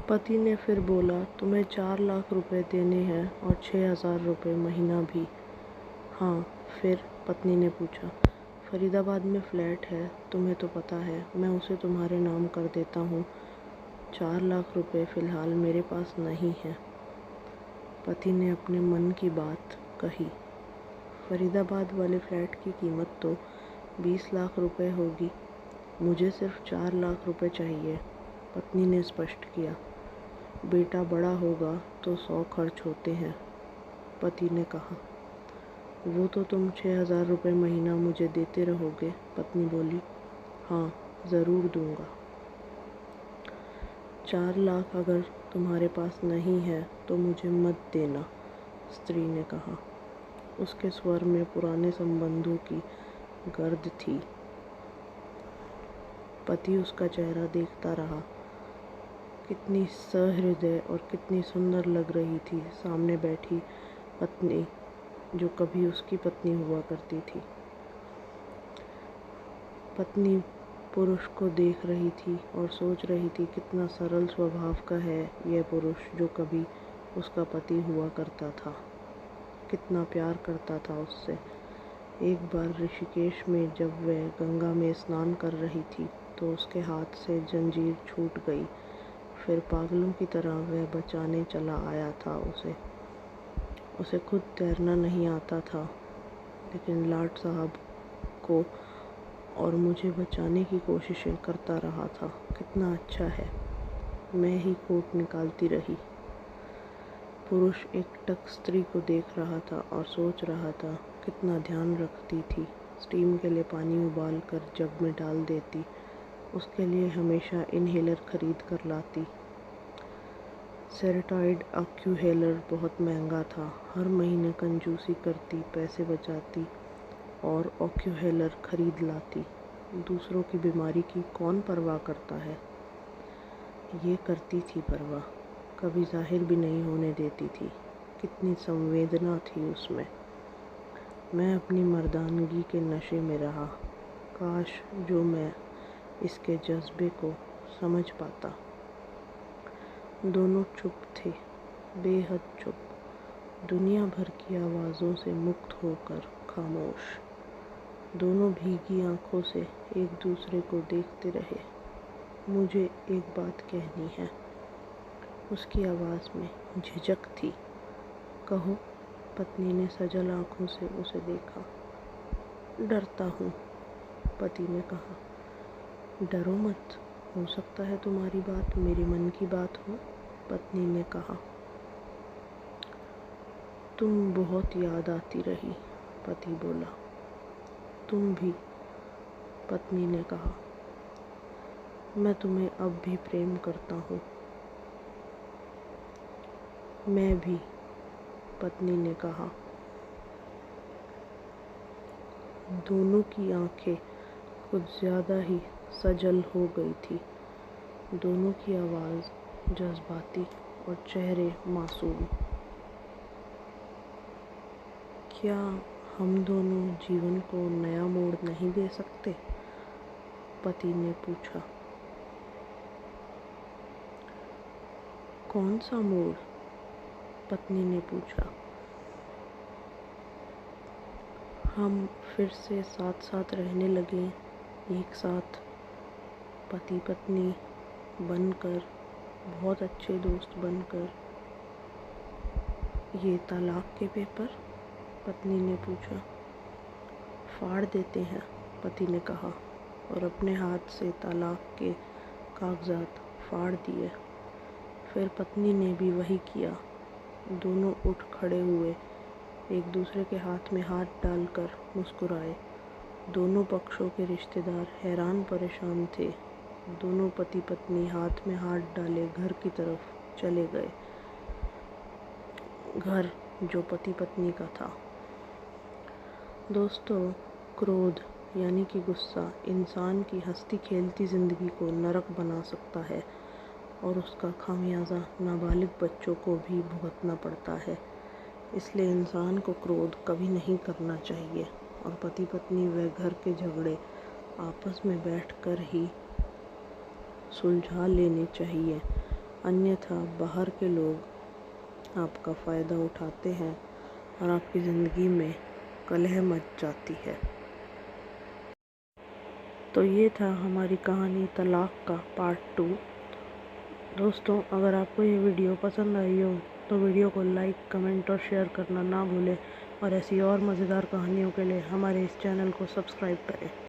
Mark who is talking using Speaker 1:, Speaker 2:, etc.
Speaker 1: पति ने फिर बोला, तुम्हें 4 लाख रुपए देने हैं और 6,000 रुपये महीना भी। हाँ। फिर पत्नी ने पूछा, फरीदाबाद में फ्लैट है, तुम्हें तो पता है, मैं उसे तुम्हारे नाम कर देता हूँ। 4 लाख रुपए फ़िलहाल मेरे पास नहीं है। पति ने अपने मन की बात कही। फरीदाबाद वाले फ्लैट की कीमत तो 20 लाख रुपए होगी। मुझे सिर्फ 4 लाख रुपए चाहिए, पत्नी ने स्पष्ट किया। बेटा बड़ा होगा तो 100 खर्च होते हैं, पति ने कहा। वो तो तुम 6,000 रुपये महीना मुझे देते रहोगे, पत्नी बोली। हाँ, ज़रूर दूंगा। 4 लाख अगर तुम्हारे पास नहीं है तो मुझे मत देना, स्त्री ने कहा। उसके स्वर में पुराने संबंधों की गर्द थी। पति उसका चेहरा देखता रहा। कितनी सहृदय और कितनी सुंदर लग रही थी सामने बैठी पत्नी, जो कभी उसकी पत्नी हुआ करती थी। पत्नी पुरुष को देख रही थी और सोच रही थी कितना सरल स्वभाव का है यह पुरुष जो कभी उसका पति हुआ करता था। कितना प्यार करता था उससे। एक बार ऋषिकेश में जब वह गंगा में स्नान कर रही थी तो उसके हाथ से जंजीर छूट गई। फिर पागलों की तरह वह बचाने चला आया था उसे खुद तैरना नहीं आता था, लेकिन लाट साहब को और मुझे बचाने की कोशिशें करता रहा था। कितना अच्छा है। मैं ही कोट निकालती रही। पुरुष एकटक स्त्री को देख रहा था और सोच रहा था कितना ध्यान रखती थी। स्टीम के लिए पानी उबाल कर जग में डाल देती, उसके लिए हमेशा इनहेलर खरीद कर लाती। सेरेटाइड एक्यूहेलर बहुत महंगा था। हर महीने कंजूसी करती, पैसे बचाती और एक्यूहेलर खरीद लाती। दूसरों की बीमारी की कौन परवाह करता है। ये करती थी परवाह, कभी जाहिर भी नहीं होने देती थी। कितनी संवेदना थी उसमें। मैं अपनी मर्दानगी के नशे में रहा। काश जो मैं इसके जज्बे को समझ पाता। दोनों चुप थे, बेहद चुप, दुनिया भर की आवाज़ों से मुक्त होकर खामोश। दोनों भीगी आंखों से एक दूसरे को देखते रहे। मुझे एक बात कहनी है, उसकी आवाज़ में झिझक थी। कहो, पत्नी ने सजल आंखों से उसे देखा। डरता हूँ, पति ने कहा। डरो मत, हो सकता है तुम्हारी बात मेरे मन की बात हो, पत्नी ने कहा। तुम बहुत याद आती रही, पति बोला। तुम भी, पत्नी ने कहा। मैं तुम्हें अब भी प्रेम करता हूँ। मैं भी, पत्नी ने कहा। दोनों की आंखें कुछ ज़्यादा ही सजल हो गई थी। दोनों की आवाज़ जज्बाती और चेहरे मासूम। क्या हम दोनों जीवन को नया मोड़ नहीं दे सकते, पति ने पूछा। कौन सा मोड़, पत्नी ने पूछा। हम फिर से साथ साथ रहने लगे, एक साथ पति पत्नी बनकर, बहुत अच्छे दोस्त बनकर। ये तलाक के पेपर, पत्नी ने पूछा। फाड़ देते हैं, पति ने कहा और अपने हाथ से तलाक के कागजात फाड़ दिए। फिर पत्नी ने भी वही किया। दोनों उठ खड़े हुए, एक दूसरे के हाथ में हाथ डालकर मुस्कुराए। दोनों पक्षों के रिश्तेदार हैरान परेशान थे। दोनों पति पत्नी हाथ में हाथ डाले घर की तरफ चले गए। घर जो पति पत्नी का था। दोस्तों, क्रोध यानी कि गुस्सा इंसान की हंसती खेलती ज़िंदगी को नरक बना सकता है और उसका खामियाजा नाबालिग बच्चों को भी भुगतना पड़ता है। इसलिए इंसान को क्रोध कभी नहीं करना चाहिए और पति पत्नी व घर के झगड़े आपस में बैठकर ही सुलझा लेने चाहिए। अन्यथा बाहर के लोग आपका फ़ायदा उठाते हैं और आपकी ज़िंदगी में कलह मच जाती है। तो ये था हमारी कहानी तलाक़ का पार्ट 2। दोस्तों, अगर आपको ये वीडियो पसंद आई हो तो वीडियो को लाइक, कमेंट और शेयर करना ना भूलें और ऐसी और मज़ेदार कहानियों के लिए हमारे इस चैनल को सब्सक्राइब करें।